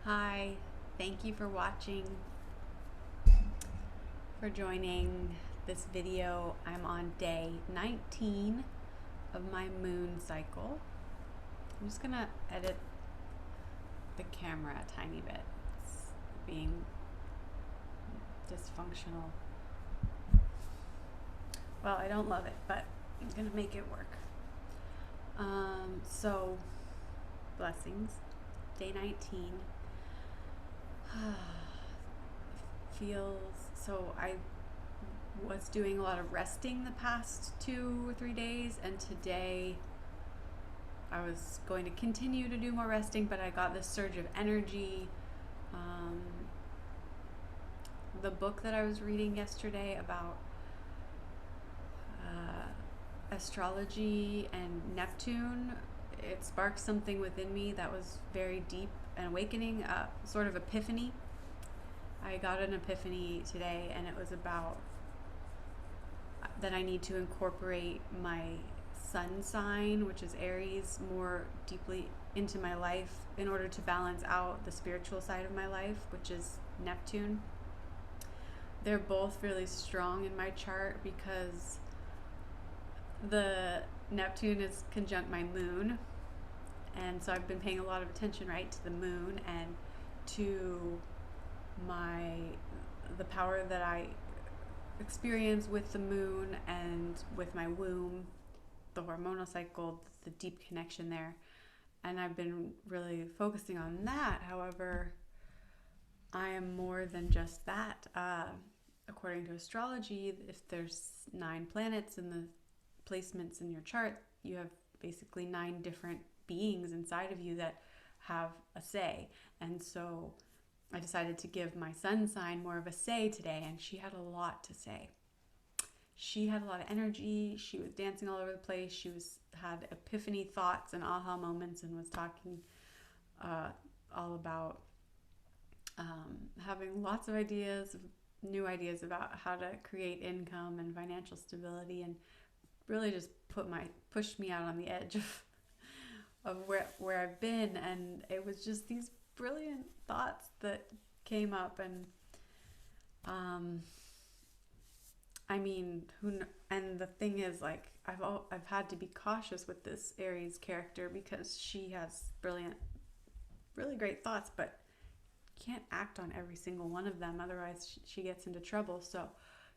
Hi, thank you for watching, for joining this video. I'm on day 19 of my moon cycle. I'm just gonna edit the camera a tiny bit. It's being dysfunctional. Well, I don't love it, but I'm gonna make it work. So blessings. Day 19. Feels so I was doing a lot of resting the past 2 or 3 days, and today I was going to continue to do more resting, but I got this surge of energy. The book that I was reading yesterday about astrology and Neptune, it sparked something within me that was very deep, an awakening, sort of epiphany. I got an epiphany today, and it was about that I need to incorporate my sun sign, which is Aries, more deeply into my life in order to balance out the spiritual side of my life, which is Neptune. They're both really strong in my chart because the Neptune is conjunct my moon, and so I've been paying a lot of attention, right, to the moon and to the power that I experience with the moon and with my womb, the hormonal cycle, the deep connection there. And I've been really focusing on that. However, I am more than just that. According to astrology, if there's 9 planets in the placements in your chart, you have basically 9 different beings inside of you that have a say. And so I decided to give my sun sign more of a say today, and she had a lot to say. She had a lot of energy. She was dancing all over the place. She had epiphany thoughts and aha moments, and was talking all about having lots of ideas, new ideas about how to create income and financial stability, and really just pushed me out on the edge of where I've been. And it was just these brilliant thoughts that came up, and I mean, and the thing is, like, I've had to be cautious with this Aries character because she has brilliant, really great thoughts, but can't act on every single one of them, otherwise she gets into trouble. So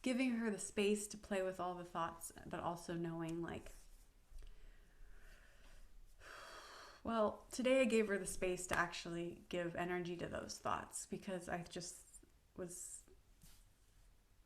giving her the space to play with all the thoughts, but also knowing, like, well, today I gave her the space to actually give energy to those thoughts, because I just was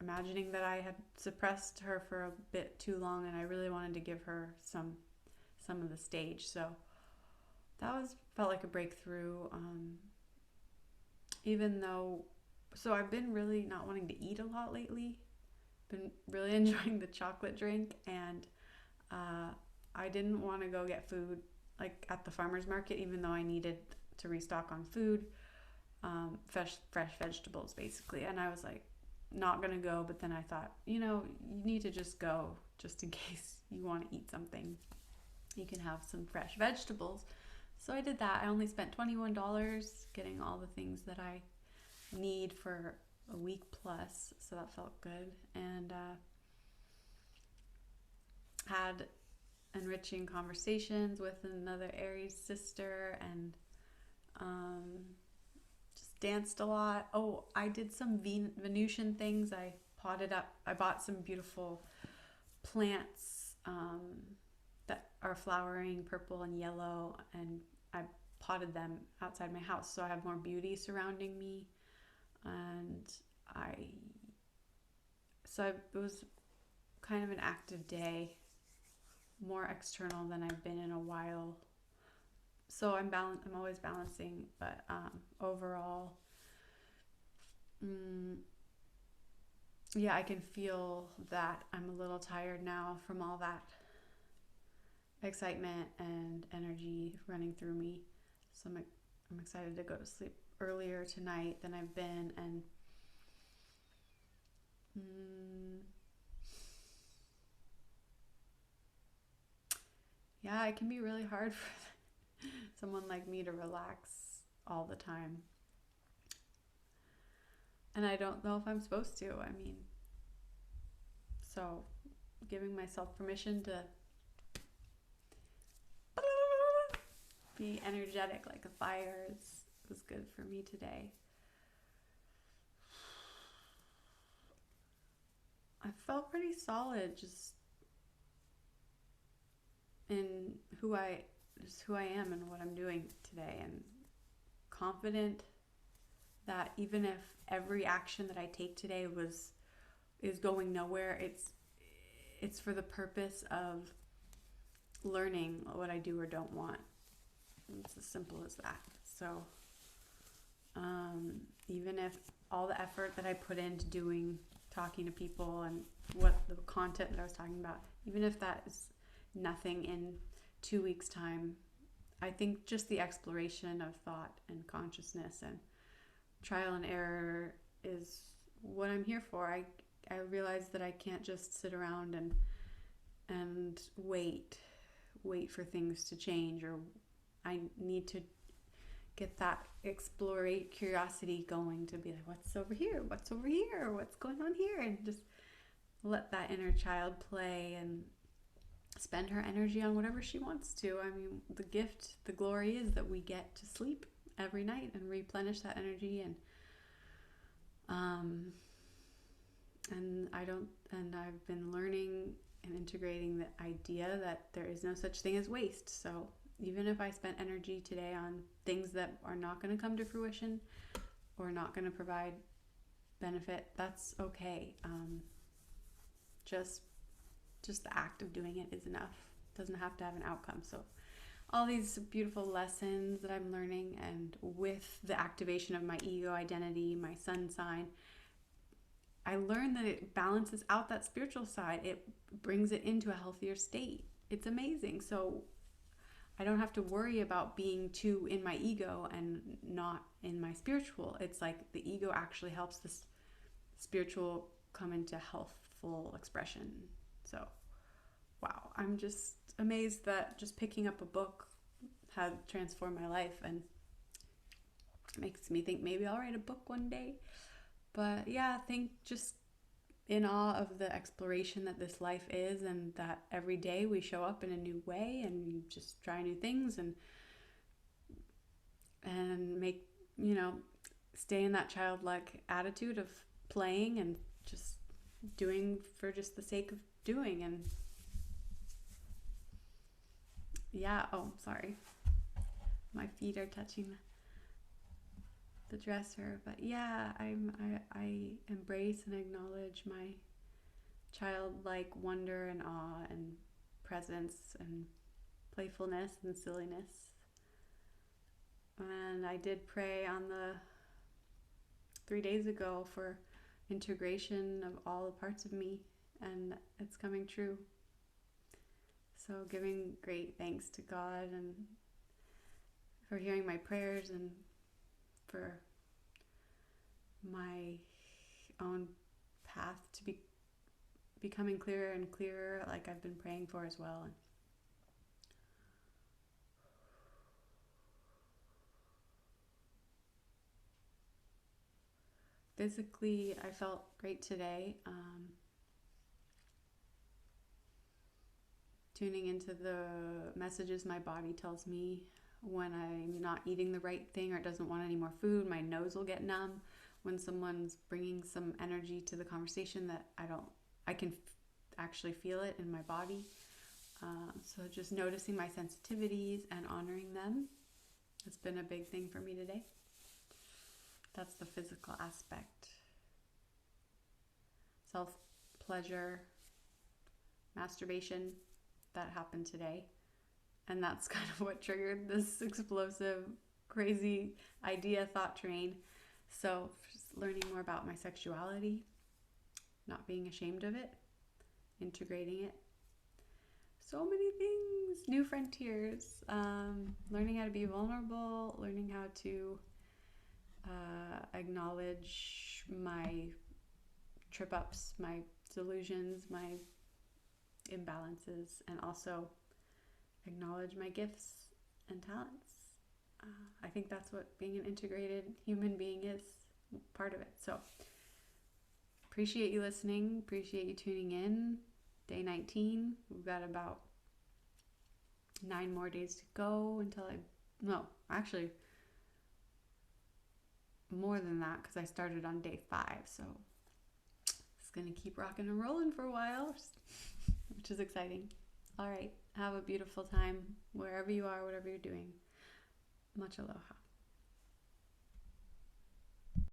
imagining that I had suppressed her for a bit too long, and I really wanted to give her some of the stage. So that felt like a breakthrough. Even though, so I've been really not wanting to eat a lot lately. Been really enjoying the chocolate drink, and I didn't want to go get food like at the farmer's market, even though I needed to restock on food, fresh vegetables basically. And I was like, not gonna go, but then I thought, you need to just go, just in case you want to eat something. You can have some fresh vegetables. So I did that. I only spent $21 getting all the things that I need for a week plus, so that felt good. And had enriching conversations with another Aries sister, and just danced a lot. Oh, I did some Venusian things. I potted up. I bought some beautiful plants that are flowering purple and yellow, and I potted them outside my house so I have more beauty surrounding me. And it was kind of an active day, more external than I've been in a while. So I'm always balancing, but overall, yeah, I can feel that I'm a little tired now from all that excitement and energy running through me. So I'm excited to go to sleep earlier tonight than I've been. And yeah, it can be really hard for someone like me to relax all the time. And I don't know if I'm supposed to. I mean, so giving myself permission to be energetic like a fire was good for me today. I felt pretty solid just in who I am and what I'm doing today, and confident that even if every action that I take today is going nowhere, it's for the purpose of learning what I do or don't want. It's as simple as that. So even if all the effort that I put into talking to people and what the content that I was talking about, even if that is nothing in 2 weeks' time, I think just the exploration of thought and consciousness and trial and error is what I'm here for. I realize that I can't just sit around and wait for things to change, or I need to get that curiosity going to be like, what's over here, what's going on here, and just let that inner child play and spend her energy on whatever she wants to. I mean, the glory is that we get to sleep every night and replenish that energy, and I've been learning and integrating the idea that there is no such thing as waste. So even if I spent energy today on things that are not going to come to fruition or not going to provide benefit, that's okay. Just the act of doing it is enough. It doesn't have to have an outcome. So all these beautiful lessons that I'm learning, and with the activation of my ego identity, my sun sign, I learned that it balances out that spiritual side. It brings it into a healthier state. It's amazing. So I don't have to worry about being too in my ego and not in my spiritual. It's like the ego actually helps this spiritual come into healthful expression. So, wow, I'm just amazed that just picking up a book had transformed my life, and makes me think maybe I'll write a book one day. But yeah, I think just in awe of the exploration that this life is, and that every day we show up in a new way and we just try new things and make, stay in that childlike attitude of playing and just doing for just the sake of doing. And yeah, sorry, my feet are touching the dresser. But yeah, I embrace and acknowledge my childlike wonder and awe and presence and playfulness and silliness. And I did pray on the 3 days ago for integration of all the parts of me, and it's coming true. So giving great thanks to God and for hearing my prayers, and for my own path to be becoming clearer and clearer, like I've been praying for as well. And physically, I felt great today. Tuning into the messages my body tells me when I'm not eating the right thing or it doesn't want any more food. My nose will get numb when someone's bringing some energy to the conversation that I can actually feel it in my body. So just noticing my sensitivities and honoring them has been a big thing for me today. That's the physical aspect. Self-pleasure, masturbation, that happened today. And that's kind of what triggered this explosive, crazy idea thought train. So just learning more about my sexuality, not being ashamed of it, integrating it. So many things, new frontiers, learning how to be vulnerable, learning how to acknowledge my trip ups, my delusions, my imbalances, and also acknowledge my gifts and talents. I think that's what being an integrated human being is. part of it. So appreciate you listening. Appreciate you tuning in. Day 19. We've got about 9 more days to go until no, actually more than that, because I started on day 5. So it's going to keep rocking and rolling for a while, which is exciting. All right. Have a beautiful time wherever you are, whatever you're doing. Much aloha.